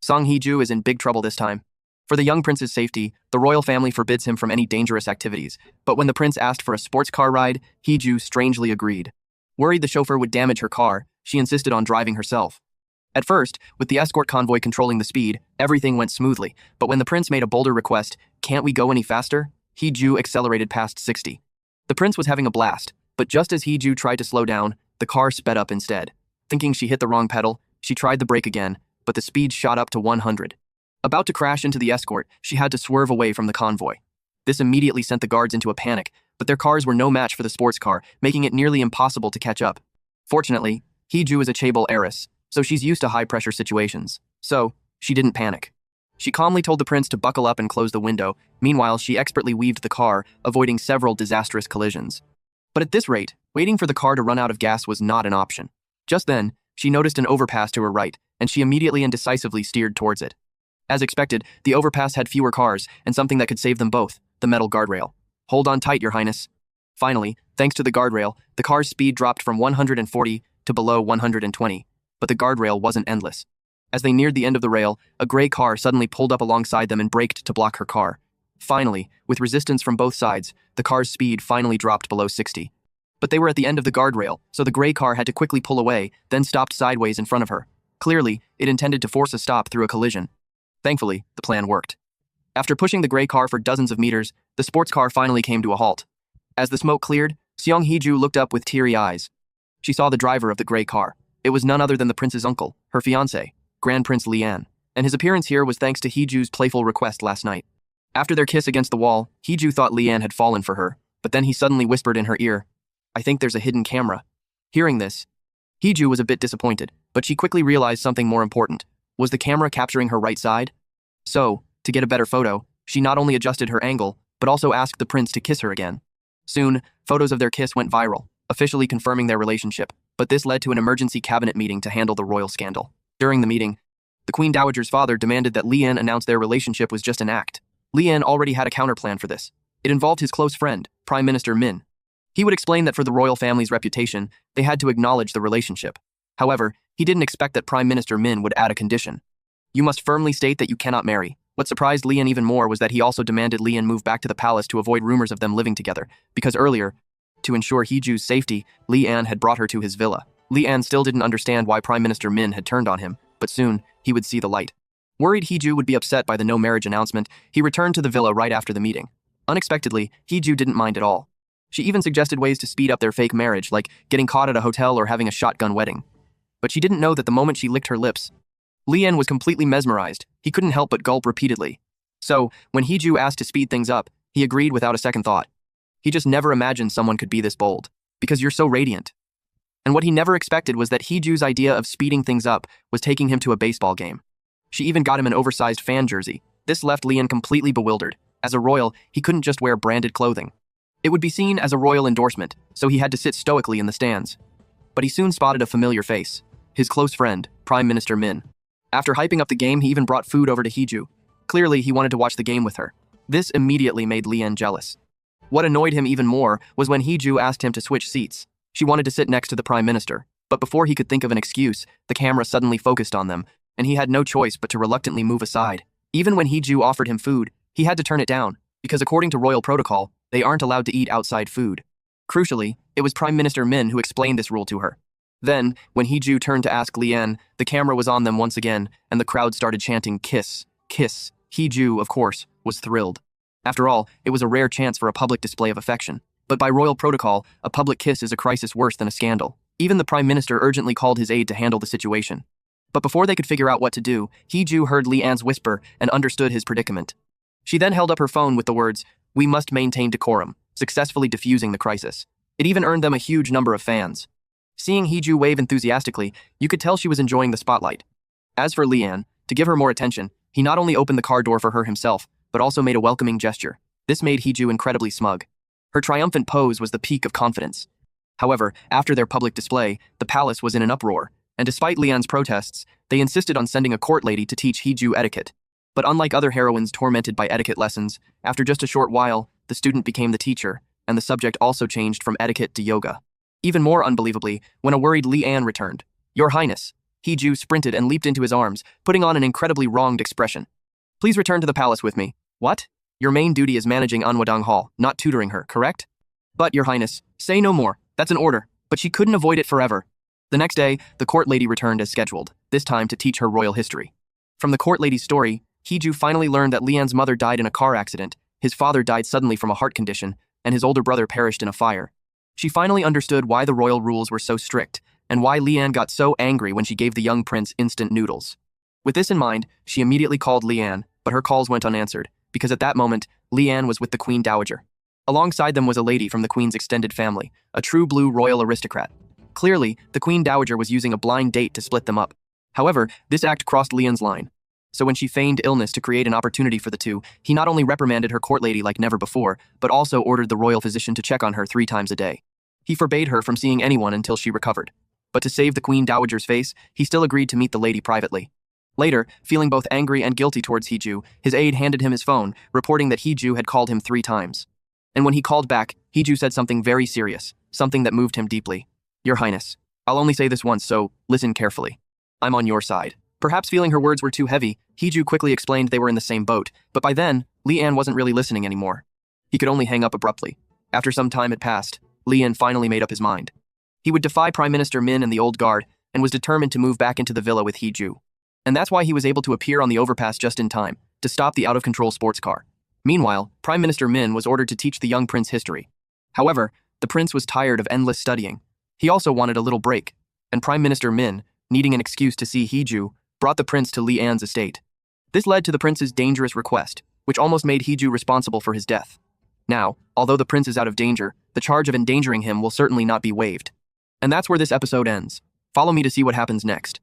Song Hee-ju is in big trouble this time. For the young prince's safety, the royal family forbids him from any dangerous activities, but when the prince asked for a sports car ride, Hee-ju strangely agreed. Worried the chauffeur would damage her car, she insisted on driving herself. At first, with the escort convoy controlling the speed, everything went smoothly, but when the prince made a bolder request, "Can't we go any faster?" Hee-ju accelerated past 60. The prince was having a blast, but just as Hee-ju tried to slow down, the car sped up instead. Thinking she hit the wrong pedal, she tried the brake again, but the speed shot up to 100. About to crash into the escort, she had to swerve away from the convoy. This immediately sent the guards into a panic, but their cars were no match for the sports car, making it nearly impossible to catch up. Fortunately, Hee-ju is a chaebol heiress, so she's used to high-pressure situations. So, she didn't panic. She calmly told the prince to buckle up and close the window. Meanwhile, she expertly weaved the car, avoiding several disastrous collisions. But at this rate, waiting for the car to run out of gas was not an option. Just then, she noticed an overpass to her right, and she immediately and decisively steered towards it. As expected, the overpass had fewer cars, and something that could save them both, the metal guardrail. "Hold on tight, Your Highness." Finally, thanks to the guardrail, the car's speed dropped from 140 to below 120, but the guardrail wasn't endless. As they neared the end of the rail, a gray car suddenly pulled up alongside them and braked to block her car. Finally, with resistance from both sides, the car's speed finally dropped below 60. But they were at the end of the guardrail, so the gray car had to quickly pull away, then stopped sideways in front of her. Clearly, it intended to force a stop through a collision. Thankfully, the plan worked. After pushing the gray car for dozens of meters, the sports car finally came to a halt. As the smoke cleared, Seong Hee-ju looked up with teary eyes. She saw the driver of the gray car. It was none other than the prince's uncle, her fiancé, Grand Prince Lian, and his appearance here was thanks to Hee-ju's playful request last night. After their kiss against the wall, Hee-ju thought Lian had fallen for her, but then he suddenly whispered in her ear, "I think there's a hidden camera." Hearing this, Hee-ju was a bit disappointed, but she quickly realized something more important. Was the camera capturing her right side? So, to get a better photo, she not only adjusted her angle, but also asked the prince to kiss her again. Soon, photos of their kiss went viral, officially confirming their relationship, but this led to an emergency cabinet meeting to handle the royal scandal. During the meeting, the Queen Dowager's father demanded that Lian announce their relationship was just an act. Lian already had a counterplan for this. It involved his close friend, Prime Minister Min. He would explain that for the royal family's reputation, they had to acknowledge the relationship. However, he didn't expect that Prime Minister Min would add a condition. "You must firmly state that you cannot marry." What surprised Lian even more was that he also demanded Lian move back to the palace to avoid rumors of them living together, because earlier, to ensure Hee-ju's safety, Lian had brought her to his villa. Lian still didn't understand why Prime Minister Min had turned on him, but soon, he would see the light. Worried Hee-ju would be upset by the no-marriage announcement, he returned to the villa right after the meeting. Unexpectedly, Hee-ju didn't mind at all. She even suggested ways to speed up their fake marriage, like getting caught at a hotel or having a shotgun wedding. But she didn't know that the moment she licked her lips, Lian was completely mesmerized. He couldn't help but gulp repeatedly. So, when Hee-ju asked to speed things up, he agreed without a second thought. He just never imagined someone could be this bold. Because you're so radiant. And what he never expected was that Hee-ju's idea of speeding things up was taking him to a baseball game. She even got him an oversized fan jersey. This left Lian completely bewildered. As a royal, he couldn't just wear branded clothing. It would be seen as a royal endorsement, so he had to sit stoically in the stands. But he soon spotted a familiar face. His close friend, Prime Minister Min. After hyping up the game, he even brought food over to Hee-ju. Clearly, he wanted to watch the game with her. This immediately made Lian jealous. What annoyed him even more was when Hee-ju asked him to switch seats. She wanted to sit next to the Prime Minister, but before he could think of an excuse, the camera suddenly focused on them, and he had no choice but to reluctantly move aside. Even when Hee-ju offered him food, he had to turn it down, because according to royal protocol, they aren't allowed to eat outside food. Crucially, it was Prime Minister Min who explained this rule to her. Then, when Hee-ju turned to ask Lian, the camera was on them once again, and the crowd started chanting, "Kiss, kiss." Hee-ju, of course, was thrilled. After all, it was a rare chance for a public display of affection. But by royal protocol, a public kiss is a crisis worse than a scandal. Even the Prime Minister urgently called his aide to handle the situation. But before they could figure out what to do, Hee-ju heard Lian's whisper and understood his predicament. She then held up her phone with the words, "We must maintain decorum," successfully diffusing the crisis. It even earned them a huge number of fans. Seeing Hee-ju wave enthusiastically, you could tell she was enjoying the spotlight. As for Lian, to give her more attention, he not only opened the car door for her himself, but also made a welcoming gesture. This made Hee-ju incredibly smug. Her triumphant pose was the peak of confidence. However, after their public display, the palace was in an uproar, and despite Lian's protests, they insisted on sending a court lady to teach Hee-ju etiquette. But unlike other heroines tormented by etiquette lessons, after just a short while, the student became the teacher, and the subject also changed from etiquette to yoga. Even more unbelievably, when a worried Lian returned. "Your Highness, Hee-ju sprinted and leaped into his arms, putting on an incredibly wronged expression. Please return to the palace with me. What? Your main duty is managing Anwadang Hall, not tutoring her, correct? But, Your Highness, say no more. That's an order. But she couldn't avoid it forever. The next day, the court lady returned as scheduled, this time to teach her royal history. From the court lady's story, Hee-ju finally learned that Lian's mother died in a car accident, his father died suddenly from a heart condition, and his older brother perished in a fire. She finally understood why the royal rules were so strict, and why Lian got so angry when she gave the young prince instant noodles. With this in mind, she immediately called Lian, but her calls went unanswered, because at that moment, Lian was with the Queen Dowager. Alongside them was a lady from the Queen's extended family, a true blue royal aristocrat. Clearly, the Queen Dowager was using a blind date to split them up. However, this act crossed Lian's line. So when she feigned illness to create an opportunity for the two, he not only reprimanded her court lady like never before, but also ordered the royal physician to check on her 3 times a day. He forbade her from seeing anyone until she recovered. But to save the Queen Dowager's face, he still agreed to meet the lady privately. Later, feeling both angry and guilty towards Hee-ju, his aide handed him his phone, reporting that Hee-ju had called him 3 times. And when he called back, Hee-ju said something very serious, something that moved him deeply. Your Highness, I'll only say this once, so listen carefully. I'm on your side. Perhaps feeling her words were too heavy, Hee-ju quickly explained they were in the same boat, but by then, Lian wasn't really listening anymore. He could only hang up abruptly. After some time had passed, Lian finally made up his mind. He would defy Prime Minister Min and the old guard, and was determined to move back into the villa with Hee-ju. And that's why he was able to appear on the overpass just in time, to stop the out-of-control sports car. Meanwhile, Prime Minister Min was ordered to teach the young prince history. However, the prince was tired of endless studying. He also wanted a little break, and Prime Minister Min, needing an excuse to see Hee-ju, brought the prince to Lian's estate. This led to the prince's dangerous request, which almost made Hee-ju responsible for his death. Now, although the prince is out of danger, the charge of endangering him will certainly not be waived. And that's where this episode ends. Follow me to see what happens next.